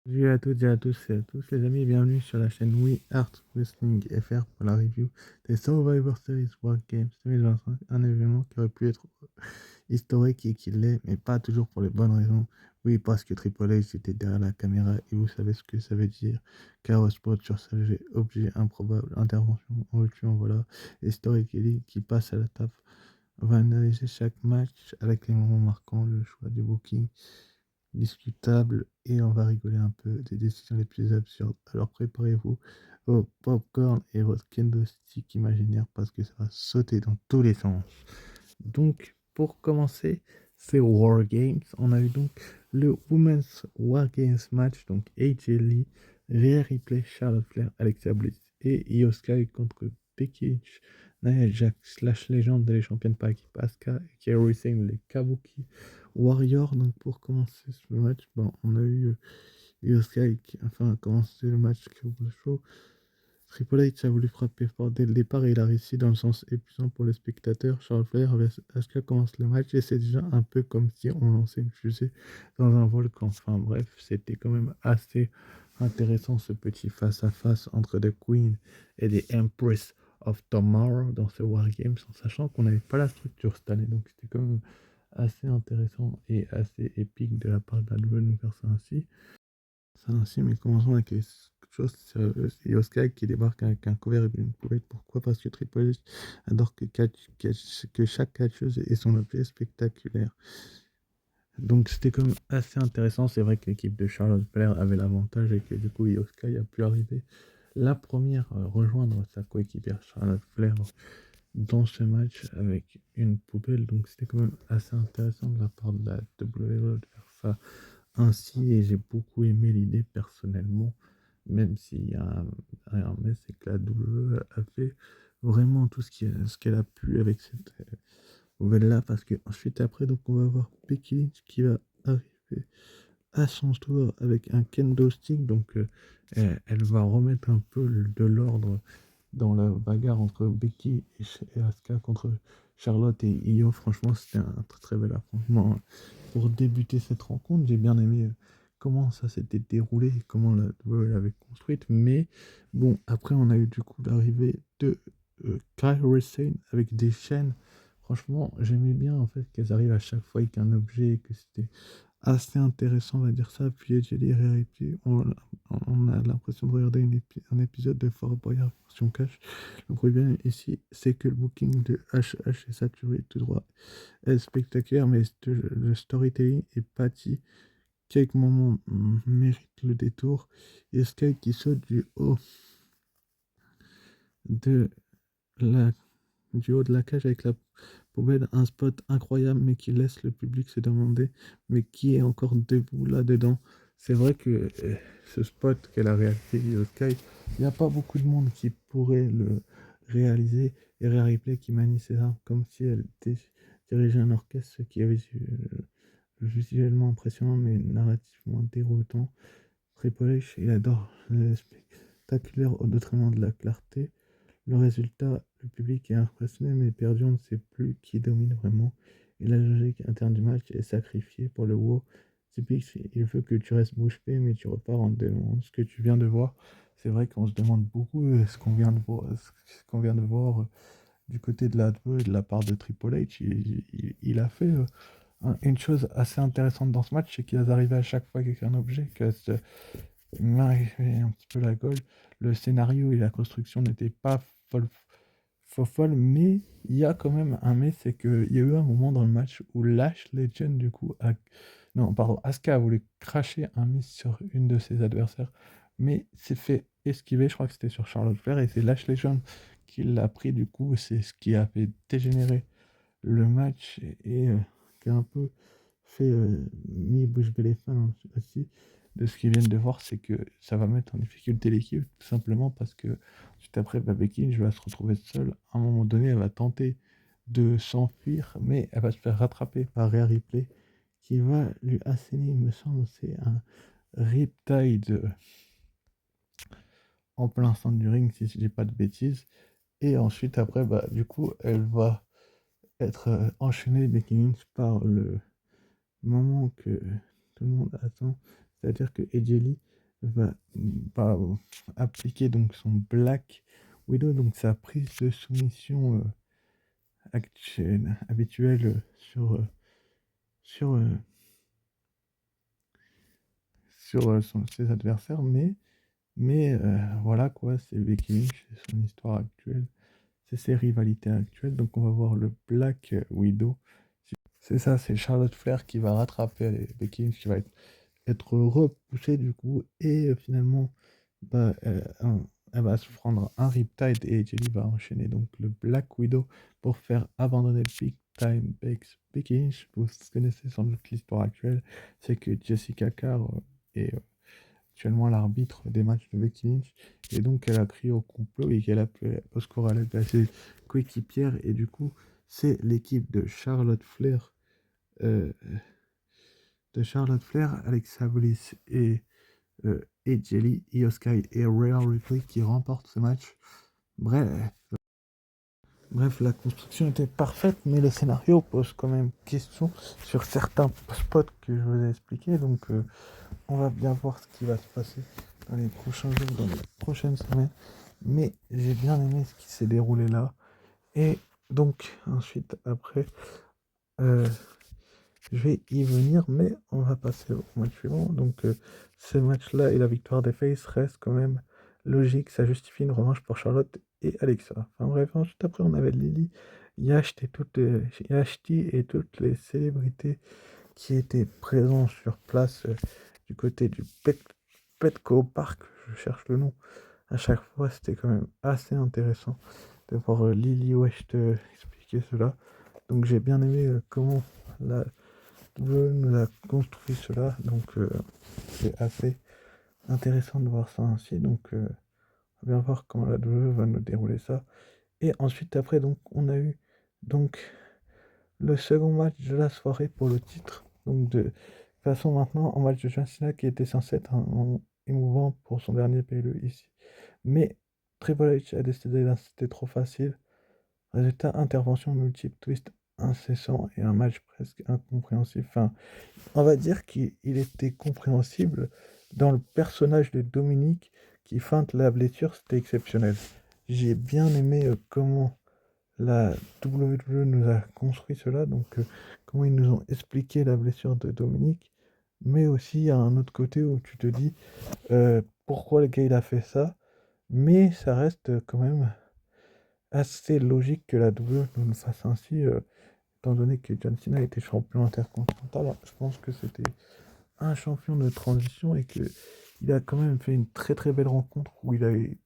Salut à toutes et à tous les amis, bienvenue sur la chaîne We Art Wrestling FR pour la review des Survivor Series World Games 2025, un événement qui aurait pu être historique et qui l'est, mais pas toujours pour les bonnes raisons. Oui, parce que Triple H était derrière la caméra et vous savez ce que ça veut dire. Chaos Spot sur Sergé, objet improbable, intervention en tuant, voilà. Historique Elite qui passe à la table. On va analyser chaque match avec les moments marquants, le choix du booking discutable et on va rigoler un peu des décisions les plus absurdes. Alors préparez-vous vos popcorn et votre kendo stick imaginaire parce que ça va sauter dans tous les sens. Donc pour commencer, c'est War Games. On a eu donc le Women's War Games match, donc AJ Lee, Rhea Ripley, Charlotte Flair, Alexa Bliss et Io Sky contre Becky Lynch, Nia Jax, Slash Legend, les championnes par équipe Asuka et Kairi Sane, les Kabuki Warriors. Donc pour commencer ce match, bon, on a eu Io Sky qui enfin a commencé le match show. Triple H a voulu frapper fort dès le départ et il a réussi dans le sens épuisant pour les spectateurs. Charles Flair avec Asuka commence le match et c'est déjà un peu comme si on lançait une fusée dans un volcan. Enfin bref, c'était quand même assez intéressant ce petit face-à-face entre The Queen et The Empress of Tomorrow dans ce War Games, en sachant qu'on n'avait pas la structure cette année. Donc c'était quand même assez intéressant et assez épique de la part de la de nous faire ça ainsi. Ça ainsi, mais commençons avec quelque chose sérieux. C'est Oscar qui débarque avec un couvert et une poubelle. Pourquoi? Parce que Triple H adore que chaque catcheuse ait son objet spectaculaire. Donc c'était comme assez intéressant. C'est vrai que l'équipe de Charlotte Flair avait l'avantage et que du coup Oscar a pu arriver la première rejoindre sa coéquipière Charlotte Flair dans ce match avec une poubelle. Donc c'était quand même assez intéressant de la part de la WWE de faire ça ainsi et j'ai beaucoup aimé l'idée personnellement, même s'il y a un mais, c'est que la WWE a fait vraiment tout ce qu'elle a pu avec cette nouvelle-là, parce que ensuite après, donc on va voir Becky Lynch qui va arriver à son tour avec un kendo stick, donc elle va remettre un peu de l'ordre dans la bagarre entre Becky et Asuka contre Charlotte et Io. Franchement, c'était un très très bel affrontement pour débuter cette rencontre. J'ai bien aimé comment ça s'était déroulé et comment la WWE l'avait construite. Mais bon, après, on a eu du coup l'arrivée de Kairi Sane avec des chaînes. Franchement, j'aimais bien en fait qu'elles arrivent à chaque fois avec un objet et que c'était assez intéressant, on va dire ça. Puis Jelly Rarity, on a l'impression de regarder un épisode de Fort Boyard version cash. Le problème ici, c'est que le booking de HH est saturé tout droit. Est spectaculaire, mais le storytelling est pâti. Quelques moments méritent le détour. Et Sky qui saute de la, du haut de la cage avec la poubelle, un spot incroyable, mais qui laisse le public se demander, mais qui est encore debout là-dedans. C'est vrai que ce spot qu'elle a réalisé, Io Sky, il n'y a pas beaucoup de monde qui pourrait le réaliser. Et Rhea Ripley qui manie ses armes comme si elle dirigeait un orchestre, ce qui avait visuellement impressionnant, mais narrativement déroutant. Triple H, il adore le spectaculaire au détriment de la clarté. Le résultat, le public est impressionné mais perdu, on ne sait plus qui domine vraiment. Et la logique interne du match est sacrifiée pour le WoW. Typique, il veut que tu restes bouche bée mais tu repars en demandant ce que tu viens de voir. C'est vrai qu'on se demande beaucoup ce qu'on vient de voir du côté de la WWE et de la part de Triple H. Il a fait une chose assez intéressante dans ce match, c'est qu'ils arrivaient à chaque fois avec un objet, que m'arrivait un petit peu la colle. Le scénario et la construction n'étaient pas folle, mais il y a quand même un mais, c'est qu'il y a eu un moment dans le match où Lash Legend, du coup, non, pardon, Asuka a voulu cracher un miss sur une de ses adversaires, mais s'est fait esquiver, je crois que c'était sur Charlotte Flair, et c'est Lash Legend qui l'a pris, du coup, c'est ce qui a fait dégénérer le match et qui a un peu fait mis bouche bée les fans aussi de ce qu'ils viennent de voir, c'est que ça va mettre en difficulté l'équipe, tout simplement parce que juste après, Becky Lynch va se retrouver seule. À un moment donné, elle va tenter de s'enfuir, mais elle va se faire rattraper par Rhea Ripley qui va lui asséner, il me semble, c'est un Riptide en plein centre du ring, si je dis pas de bêtises. Et ensuite, après, bah, du coup, elle va être enchaînée, Becky Lynch, par le moment que tout le monde attend, c'est-à-dire que Edgely va, va appliquer donc son Black Widow, donc sa prise de soumission habituelle sur, euh, sur ses adversaires, mais voilà quoi, c'est Becky Lynch, c'est son histoire actuelle, c'est ses rivalités actuelles, donc on va voir le Black Widow. C'est ça, c'est Charlotte Flair qui va rattraper Becky Lynch, qui va être repoussée du coup, et finalement, bah, elle va se prendre un Riptide et Jelly va enchaîner donc le Black Widow pour faire abandonner le Big Time Becky Lynch. Vous connaissez sans doute l'histoire actuelle, c'est que Jessica Carr est actuellement l'arbitre des matchs de Becky Lynch, et donc elle a crié au complot et qu'elle a pu au score à l'aide de ses coéquipières, et du coup, c'est l'équipe euh, de Charlotte Flair, Alexa Bliss et Jelly, Io Sky et Rhea Ripley qui remportent ce match. Bref, bref, la construction était parfaite, mais le scénario pose quand même question sur certains spots que je vous ai expliqués. Donc, on va bien voir ce qui va se passer dans les prochains jours, dans les prochaines semaines. Mais j'ai bien aimé ce qui s'est déroulé là. Et donc, ensuite, après, euh, je vais y venir, mais on va passer au match suivant. Donc, ce match-là et la victoire des Face restent quand même logique. Ça justifie une revanche pour Charlotte et Alexa. Enfin bref, ensuite après, on avait Lily, Yashti et toutes les célébrités qui étaient présentes sur place du côté du Petco Park. Je cherche le nom. À chaque fois, c'était quand même assez intéressant de voir Lily West expliquer cela. Donc, j'ai bien aimé comment la WWE nous a construit cela, donc c'est assez intéressant de voir ça ainsi. Donc, on va bien voir comment la WWE va nous dérouler ça. Et ensuite, après, donc, on a eu donc le second match de la soirée pour le titre. Donc, de façon maintenant, en match de John Cena qui était censé être un moment émouvant pour son dernier PLE ici. Mais Triple H a décidé d'insister trop facile. Résultat, intervention multiple, twist incessant et un match presque incompréhensible. Enfin, on va dire qu'il était compréhensible dans le personnage de Dominique qui feinte la blessure, c'était exceptionnel. J'ai bien aimé comment la WWE nous a construit cela, donc comment ils nous ont expliqué la blessure de Dominique, mais aussi il y a un autre côté où tu te dis pourquoi le gars il a fait ça, mais ça reste quand même assez logique que la WWE nous le fasse ainsi, étant donné que John Cena était champion intercontinental. Je pense que c'était un champion de transition et que il a quand même fait une très très belle rencontre où il a eu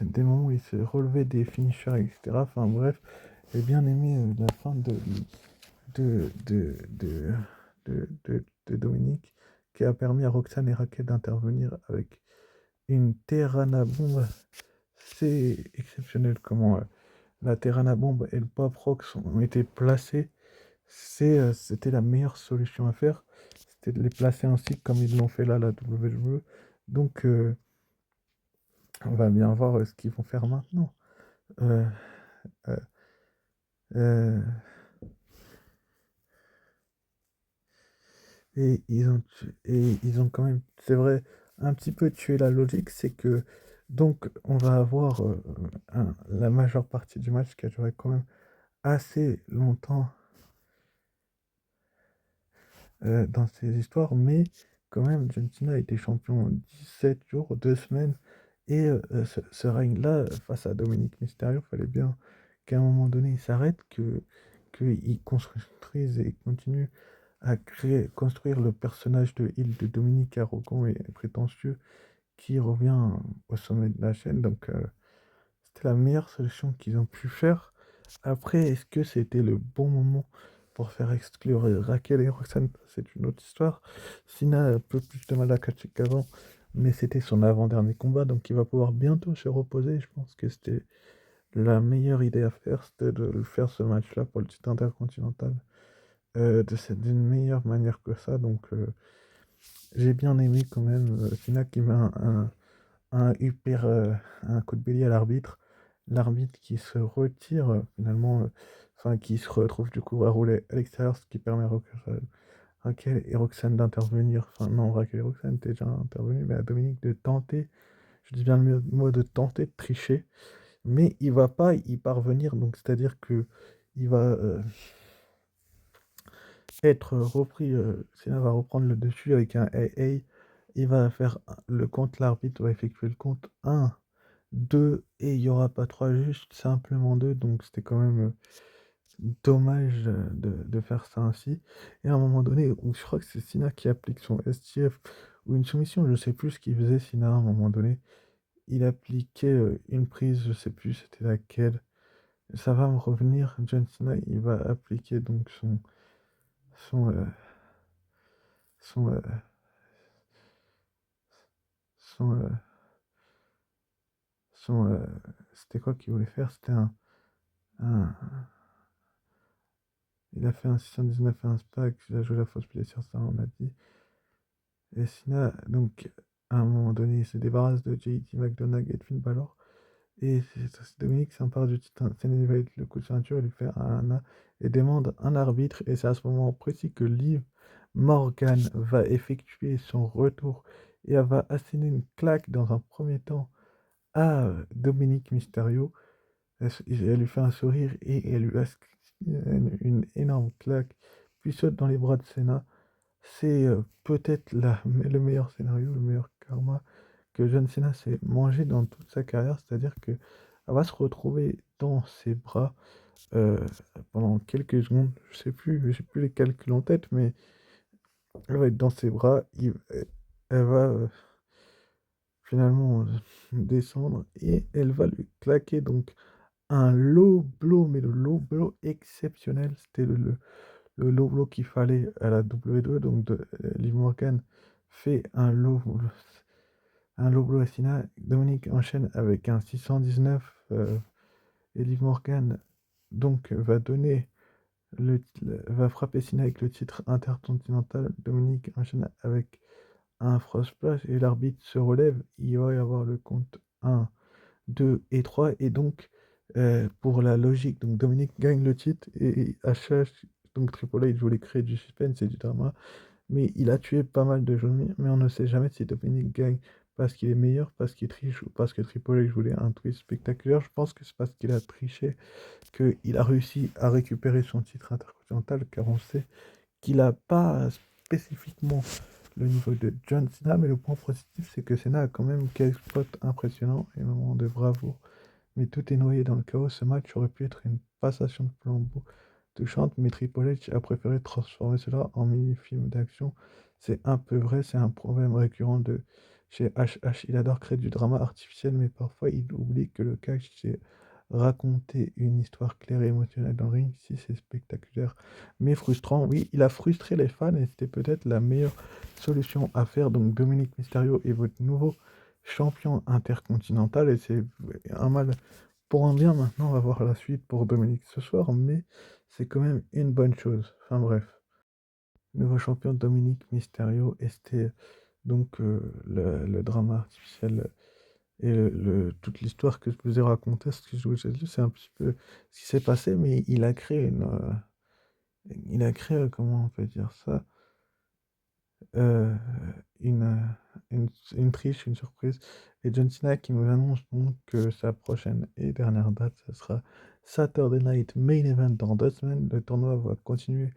des moments où il se relevait des finishers, etc. Enfin bref, j'ai bien aimé la fin de, de, de, de Dominique qui a permis à Roxane et Raquel d'intervenir avec une Terrana bombe. C'est exceptionnel comment la Terrana bombe et le Pop Rock ont été placés. C'était la meilleure solution à faire. C'était de les placer ainsi comme ils l'ont fait là, la WWE. Donc, on va bien voir ce qu'ils vont faire maintenant. Euh, euh, euh, et ils ont quand même, c'est vrai, un petit peu tué la logique. C'est que, donc, on va avoir la majeure partie du match qui a duré quand même assez longtemps dans ces histoires, mais quand même, John Cena a été champion en 17 jours, 2 semaines, et ce règne-là, face à Dominique Mysterio, il fallait bien qu'à un moment donné, il s'arrête, qu'il construise et continue à construire le personnage de heel de Dominique arrogant et prétentieux qui revient au sommet de la chaîne. Donc, c'était la meilleure solution qu'ils ont pu faire. Après, est-ce que c'était le bon moment pour faire exclure Raquel et Roxane? C'est une autre histoire. Sina a un peu plus de mal à catcher qu'avant, mais c'était son avant-dernier combat, donc il va pouvoir bientôt se reposer. Je pense que c'était la meilleure idée à faire, c'était de le faire ce match-là pour le titre intercontinental d'une meilleure manière que ça. Donc j'ai bien aimé quand même Sina qui met un hyper un coup de bélier à l'arbitre. L'arbitre qui se retire finalement, enfin qui se retrouve du coup à rouler à l'extérieur, ce qui permet à Rock'n'Roll Raquel et Roxane d'intervenir. Enfin, non, Raquel et Roxane étaient déjà intervenues, mais à Dominique de tenter, je dis bien le mot de tenter de tricher, mais il va pas y parvenir. Donc, c'est-à-dire que il va être repris. Cena va reprendre le dessus avec un AA. Il va faire le compte, l'arbitre va effectuer le compte un 2 et il n'y aura pas 3 juste simplement 2. Donc, c'était quand même dommage de faire ça ainsi. Et à un moment donné, où je crois que c'est Sina qui applique son STF ou une soumission, je sais plus ce qu'il faisait, Sina, à un moment donné. Il appliquait une prise, je sais plus c'était laquelle. Ça va me revenir. John Cena, il va appliquer donc son, euh, son, euh, son, euh, son c'était quoi qu'il voulait faire? C'était un- il a fait un 619 et un SPAC, il a joué la fausse blessure, ça on a dit. Et Cena, donc, à un moment donné, il se débarrasse de JT McDonagh et de Finn Balor. Et c'est Dominique s'empare du titre. Cena évalue le coup de ceinture, il lui fait un et demande un arbitre. Et c'est à ce moment précis que Liv Morgan va effectuer son retour et elle va asséner une claque dans un premier temps à Dominique Mysterio. Elle lui fait un sourire et elle lui assène une énorme claque, puis saute dans les bras de Cena. C'est peut-être le meilleur scénario, le meilleur karma que John Cena s'est mangé dans toute sa carrière, c'est-à-dire que elle va se retrouver dans ses bras euh, pendant quelques secondes, je sais plus, j'ai plus les calculs en tête, mais elle va être dans ses bras, elle va finalement descendre et elle va lui claquer donc un low blow, mais le low blow exceptionnel, c'était le low blow qu'il fallait à la WWE, donc Liv Morgan fait un low blow à Cena. Dominique enchaîne avec un 619 et Liv Morgan donc va frapper Cena avec le titre intercontinental. Dominique enchaîne avec un Frost Splash et l'arbitre se relève. Il va y avoir le compte 1, 2 et 3 et donc pour la logique, donc Dominique gagne le titre et à chaque donc Triple H voulait créer du suspense et du drama. Mais il a tué pas mal de jeunes, mais on ne sait jamais si Dominique gagne parce qu'il est meilleur, parce qu'il triche ou parce que Triple H voulait un twist spectaculaire. Je pense que c'est parce qu'il a triché qu'il a réussi à récupérer son titre intercontinental, car on sait qu'il n'a pas spécifiquement le niveau de John Cena, mais le point positif, c'est que Cena a quand même quelques spots impressionnants et moments de bravoure. Mais tout est noyé dans le chaos. Ce match aurait pu être une passation de flambeau touchante, mais Triple H a préféré transformer cela en mini-film d'action. C'est un peu vrai, c'est un problème récurrent de chez HH. Il adore créer du drama artificiel, mais parfois il oublie que le catch, c'est raconter une histoire claire et émotionnelle dans le ring. Si c'est spectaculaire, mais frustrant, oui, il a frustré les fans et c'était peut-être la meilleure solution à faire. Donc Dominique Mysterio est votre nouveau champion intercontinental et c'est un mal pour un bien. Maintenant, on va voir la suite pour Dominique ce soir, mais c'est quand même une bonne chose. Enfin bref, nouveau champion Dominique Mysterio, et c'était donc le drama artificiel et toute l'histoire que je vous ai racontée, ce que je vous ai dit, c'est un petit peu ce qui s'est passé, mais comment on peut dire ça, euh, une, une triche, une surprise. Et John Cena qui nous annonce donc que sa prochaine et dernière date, ce sera Saturday Night Main Event dans 2 semaines. Le tournoi va continuer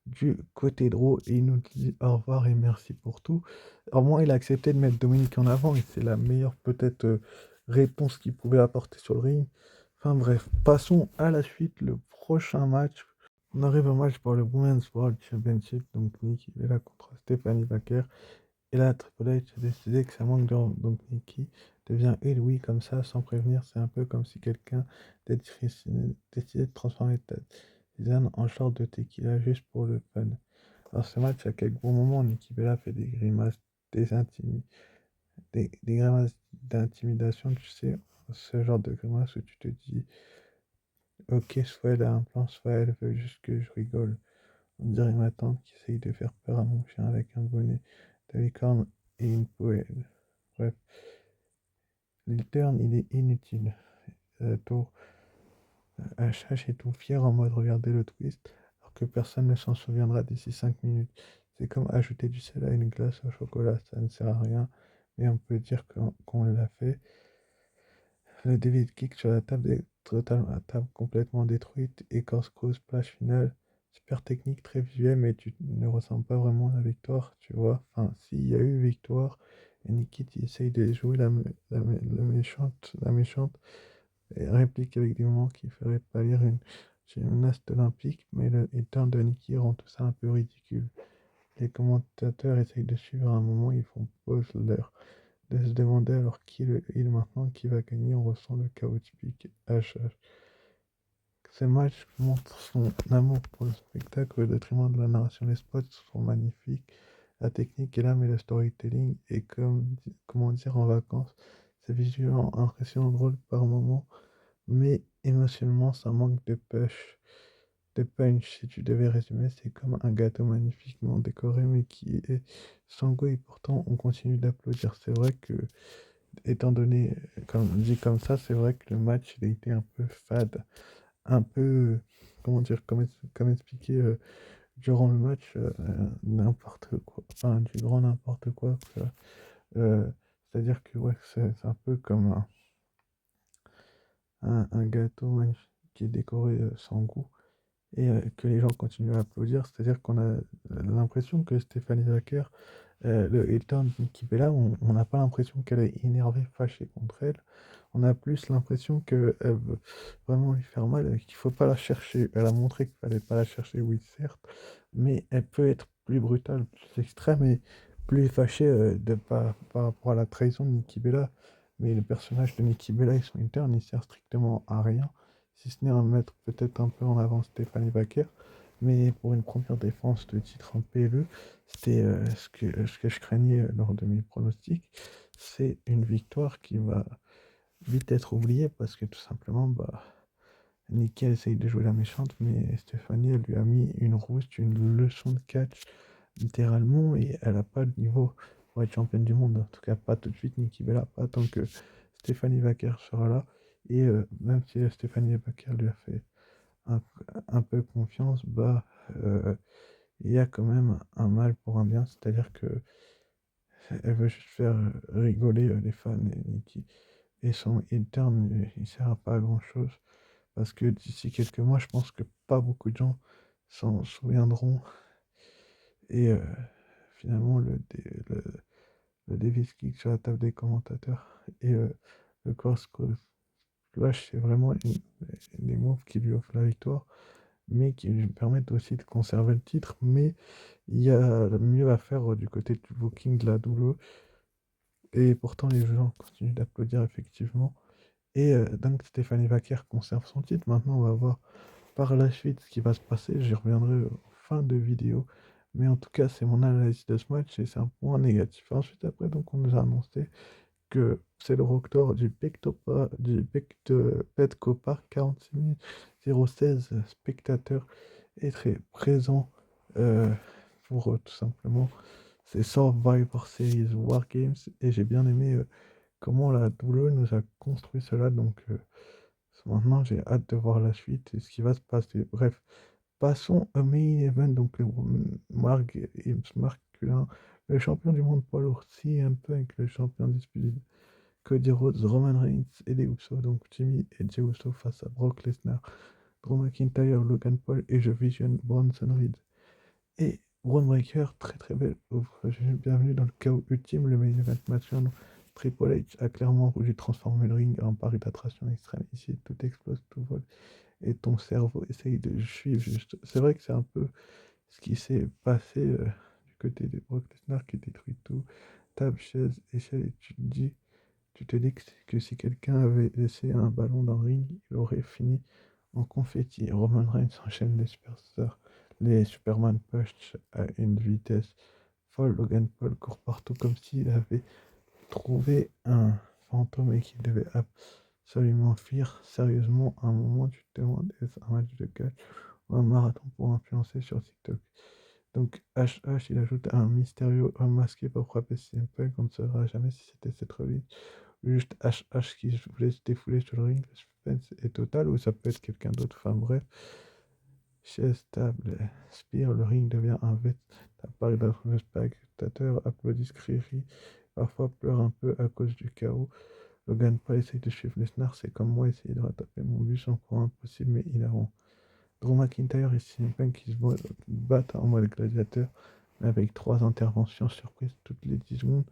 du côté de Raw et il nous dit au revoir et merci pour tout. Au moins, il a accepté de mettre Dominique en avant et c'est la meilleure peut-être réponse qu'il pouvait apporter sur le ring. Enfin bref, passons à la suite, le prochain match. On arrive au match pour le Women's World Championship, donc Nikki Bella contre Stephanie Baker. Et là, Triple H a décidé que ça manque d'or, donc Nikki devient heel, oui, comme ça, sans prévenir. C'est un peu comme si quelqu'un décidait de transformer ta tisane en short de tequila juste pour le fun. Alors ce match, à quelques bons moments, Nikki Bella fait des grimaces d'intimidation, tu sais, ce genre de grimaces où tu te dis, ok, soit elle a un plan, soit elle veut juste que je rigole. On dirait ma tante qui essaye de faire peur à mon chien avec un bonnet de licorne et une poêle. Bref, l'interne, il est inutile. Tour HH est tout fier en mode regardez le twist, alors que personne ne s'en souviendra d'ici 5 minutes. C'est comme ajouter du sel à une glace au chocolat, ça ne sert à rien, mais on peut dire qu'on l'a fait. Le David kick sur la table est totalement, la table complètement détruite, écorce creuse, splash finale, super technique, très visuel, mais tu ne ressens pas vraiment la victoire, tu vois. Enfin, s'il y a eu victoire, et Nikit il essaye de jouer la méchante, et réplique avec des moments qui feraient pâlir une gymnaste olympique, mais le éteint de Nikki rend tout ça un peu ridicule. Les commentateurs essayent de suivre à un moment, ils font pause leur de se demander alors qui le heal maintenant, qui va gagner, on ressent le chaos typique HH. Ces matchs montrent son amour pour le spectacle au détriment de la narration. Les spots sont magnifiques, la technique est là, mais le storytelling est comme, comment dire, en vacances. C'est visuellement impressionnant, drôle par moments, mais émotionnellement, ça manque de push. De punch, si tu devais résumer, c'est comme un gâteau magnifiquement décoré, mais qui est sans goût, et pourtant on continue d'applaudir. C'est vrai que étant donné, comme dit comme ça, c'est vrai que le match il a été un peu fade, un peu, comment dire, comme expliqué durant le match, n'importe quoi, enfin du grand n'importe quoi. Euh, C'est-à-dire que ouais, c'est un peu comme un gâteau magnifique qui est décoré sans goût et que les gens continuent à applaudir. C'est-à-dire qu'on a l'impression que Stéphanie Zacher, le Hilton Nikki Bella, on n'a pas l'impression qu'elle est énervée, fâchée contre elle. On a plus l'impression qu'elle veut vraiment lui faire mal, et qu'il faut pas la chercher. Elle a montré qu'il fallait pas la chercher, oui, certes, mais elle peut être plus brutale, plus extrême et plus fâchée par rapport à la trahison de Nikki Bella. Mais le personnage de Nikki Bella et son interne, il sert strictement à rien, si ce n'est à mettre peut-être un peu en avant Stéphanie Baker. Mais pour une première défense de titre en PLE, c'était ce que je craignais lors de mes pronostics. C'est une victoire qui va vite être oubliée parce que tout simplement, bah, Nikki elle essaye de jouer la méchante, mais Stéphanie, elle lui a mis une rouste, une leçon de catch, littéralement, et elle n'a pas le niveau pour être championne du monde. En tout cas, pas tout de suite, Nikki Bella, pas tant que Stéphanie Vaquer sera là. Et même si Stéphanie Vaquer lui a fait un, un peu confiance, bah, euh, il y a quand même un mal pour un bien, c'est-à-dire que elle veut juste faire rigoler les fans et son interne, il sert à pas grand-chose. Parce que d'ici quelques mois, je pense que pas beaucoup de gens s'en souviendront. Et finalement, le Davis Kick sur la table des commentateurs et le Cross Splash, c'est vraiment des moves qui lui offrent la victoire, mais qui lui permettent aussi de conserver le titre. Mais il y a mieux à faire du côté du booking de la WWE. Et pourtant, les gens continuent d'applaudir effectivement. Et donc, Stéphanie Vaquer conserve son titre. Maintenant, on va voir par la suite ce qui va se passer. J'y reviendrai en fin de vidéo. Mais en tout cas, c'est mon analyse de ce match et c'est un point négatif. Ensuite, après, donc, on nous a annoncé que c'est le record du Petco Park, 46 016 spectateurs et très présents pour tout simplement ces Survivor Series War Games. Et j'ai bien aimé comment la WWE nous a construit cela. Donc maintenant, j'ai hâte de voir la suite et ce qui va se passer. Bref, passons au main event. Donc, Mark et masculin, le champion du monde poids lourd, CM Punk, le champion disputé, Cody Rhodes, Roman Reigns et les Usos. Donc, Jimmy et Jey Uso face à Brock Lesnar, Drew McIntyre, Logan Paul et je visionne Bronson Reed. Et Braun Breaker, très très belle ouvre. Bienvenue dans le chaos ultime, le main event match. Triple H a clairement voulu transformer le ring en pari d'attraction extrême. Ici, tout explose, tout vole. Et ton cerveau essaye de suivre juste. C'est vrai que c'est un peu ce qui s'est passé du côté des Brock Lesnar qui détruit tout. Table, chaise, échelle, et tu te dis que si quelqu'un avait laissé un ballon dans le ring, il aurait fini en confetti. Roman Reigns enchaîne les superstars, les Superman Punch à une vitesse folle. Logan Paul court partout comme s'il avait trouvé un fantôme et qu'il devait absolument fuir. Sérieusement, à un moment, tu te demandes est-ce un match de catch ou un marathon pour influencer sur TikTok. Donc HH, il ajoute un mystérieux homme masqué pour frapper CM Punk. On ne saura jamais si c'était cette release ou juste HH qui voulait se défouler sur le ring. Le suspense est total ou ça peut être quelqu'un d'autre. Enfin bref, chaise, table, spire, le ring devient un à Paris, le spectateur applaudissent, crient, parfois pleure un peu à cause du chaos. Logan Paul essaye de suivre Lesnar, c'est comme moi essayer de rattraper mon bus en courant impossible, mais il hilarant. Drew McIntyre et CM Punk qui se battent en mode gladiateur, mais avec 3 interventions surprises toutes les 10 secondes.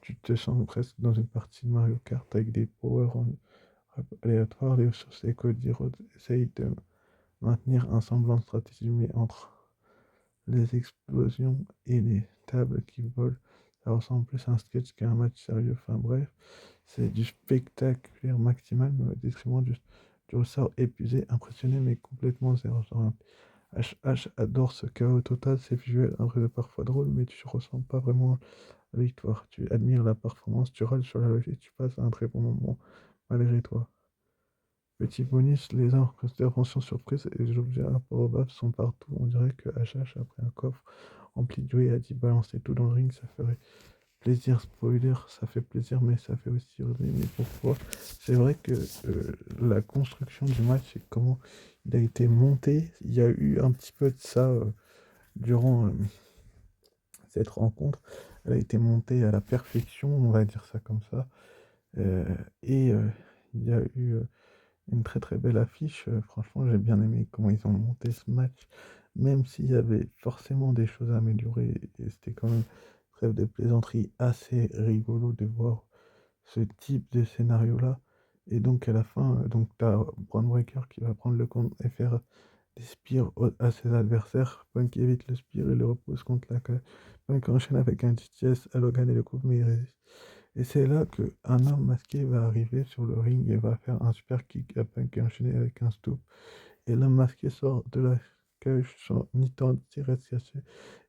Tu te sens presque dans une partie de Mario Kart avec des powers aléatoires. Les Usos et Cody Rhodes essayent de maintenir un semblant de stratégie, mais entre les explosions et les tables qui volent, ça ressemble plus à un sketch qu'à un match sérieux. Enfin bref, c'est du spectaculaire maximal, mais au détriment du ressort épuisé, impressionné, mais complètement zéro sur 20. HH adore ce chaos total, c'est visuel, un peu parfois drôle, mais tu ne ressens pas vraiment la victoire. Tu admires la performance, tu râles sur la logique, tu passes un très bon moment malgré toi. Petit bonus, les interventions surprises et les objets improbables sont partout. On dirait que HH, après un coffre rempli de jouets, a dit balancer tout dans le ring, ça ferait plaisir. Spoiler, ça fait plaisir, mais ça fait aussi rêver. Mais pourquoi? C'est vrai que la construction du match et comment il a été monté, il y a eu un petit peu de ça durant cette rencontre. Elle a été montée à la perfection, on va dire ça comme ça. Euh, et il y a eu une très très belle affiche. Franchement, j'ai bien aimé comment ils ont monté ce match, même s'il y avait forcément des choses à améliorer. Et c'était quand même, trêve de plaisanterie, assez rigolo de voir ce type de scénario-là. Et donc à la fin, donc tu as Braun Breaker qui va prendre le compte et faire des spears à ses adversaires. Punk évite le spear et le repose contre la cage. Punk enchaîne avec un DTS à Logan et le coupe, mais il résiste. Et c'est là qu'un homme masqué va arriver sur le ring et va faire un super kick à Punk enchaîné avec un stoop. Et l'homme masqué sort de la cage sans ni temps ni reste caché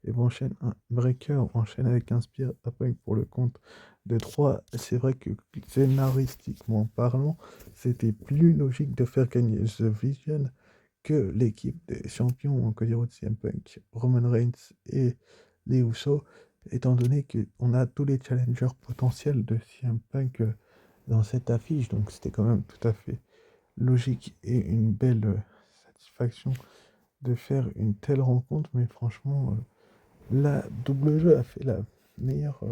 et enchaîne un breaker, enchaîne avec un spear à Punk pour le compte de 3. C'est vrai que scénaristiquement parlant, c'était plus logique de faire gagner The Vision que l'équipe des champions Cody Rhodes, CM Punk, Roman Reigns et les Usos, étant donné qu'on a tous les challengers potentiels de CM Punk dans cette affiche, donc c'était quand même tout à fait logique et une belle satisfaction de faire une telle rencontre, mais franchement, la double jeu a fait la meilleure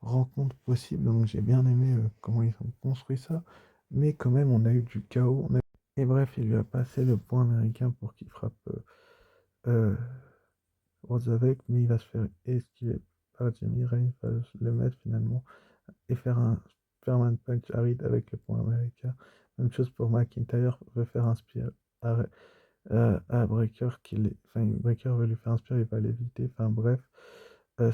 rencontre possible, donc j'ai bien aimé comment ils ont construit ça, mais quand même on a eu du chaos, et bref, il lui a passé le point américain pour qu'il frappe euh, Rhodes avec, mais il va se faire esquiver par Jimmy Reigns, va le mettre finalement et faire un Superman Punch Aride avec le point américain. Même chose pour McIntyre, veut faire un spear à Breaker, enfin, Breaker veut lui faire un spear, il va l'éviter, enfin bref.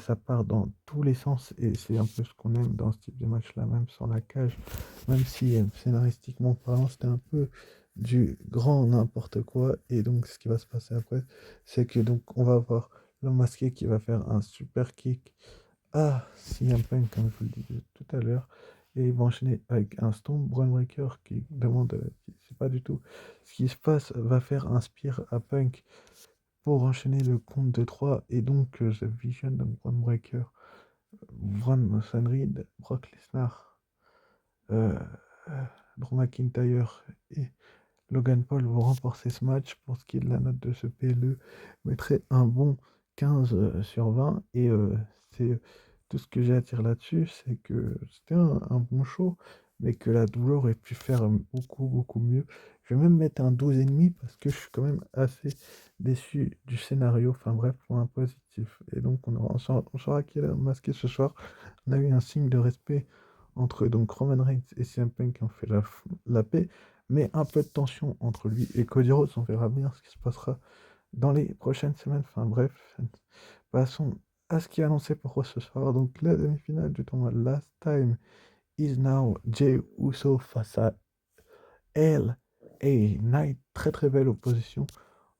Ça part dans tous les sens et c'est un peu ce qu'on aime dans ce type de match-là, même sans la cage. Même si scénaristiquement parlant, c'était un peu du grand n'importe quoi. Et donc, ce qui va se passer après, c'est que donc on va avoir l'homme masqué qui va faire un super kick à CM Punk, comme je vous le disais tout à l'heure. Et il va enchaîner avec un Stone Braun Breaker qui demande, qui sait pas du tout ce qui se passe, va faire un spear à Punk pour enchaîner le compte de 3 et donc The Vision, donc Braun Breaker, Braun Reed, Brock Lesnar, euh, euh, Drew McIntyre et Logan Paul vont remporter ce match. Pour ce qui est de la note de ce PLE, mettrait un bon 15 sur 20 et c'est tout ce que j'ai à dire là-dessus, c'est que c'était un bon show, mais que la douleur aurait pu faire beaucoup beaucoup mieux. Je vais même mettre un 12,5 parce que je suis quand même assez déçu du scénario. Enfin bref, pour un positif. Et donc on saura qui est masqué ce soir. On a eu un signe de respect entre donc Roman Reigns et CM Punk qui ont fait la paix, mais un peu de tension entre lui et Cody Rhodes. On verra bien ce qui se passera dans les prochaines semaines. Enfin bref, passons à ce qui est annoncé pour ce soir. Donc la demi-finale du tournoi Last Time is Now, Jey Uso face à LA Knight. Très très belle opposition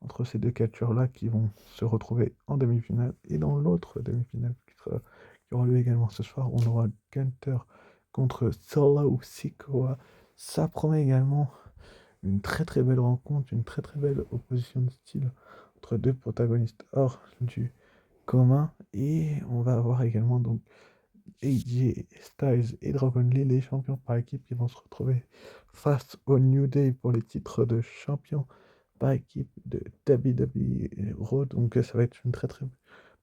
entre ces deux catcheurs-là qui vont se retrouver en demi-finale. Et dans l'autre demi-finale qui aura lieu également ce soir, on aura Gunther contre Solo Sikoa. Ça promet également une très très belle rencontre, une très très belle opposition de style entre deux protagonistes hors du commun. Et on va avoir également donc AJ Styles et Dragon Lee, les champions par équipe, qui vont se retrouver face au New Day pour les titres de champion par équipe de WWE Raw. Donc ça va être une très très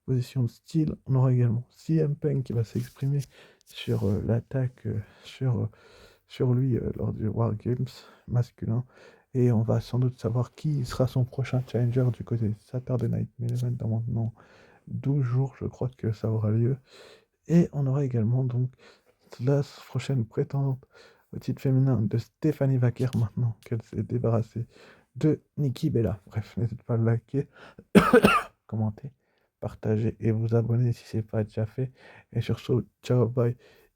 position de style. On aura également CM Punk qui va s'exprimer sur l'attaque sur lui lors du War Games masculin. Et on va sans doute savoir qui sera son prochain challenger du côté de Saturday Night Main Event dans maintenant 12 jours, je crois que ça aura lieu. Et on aura également donc la prochaine prétendante au titre féminin de Stephanie Vaquer maintenant qu'elle s'est débarrassée de Nikki Bella. Bref, n'hésitez pas à liker, commenter, partager et vous abonner si ce n'est pas déjà fait. Et sur ce, ciao, bye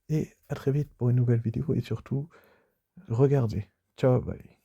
et à très vite pour une nouvelle vidéo et surtout, regardez. Ciao, bye.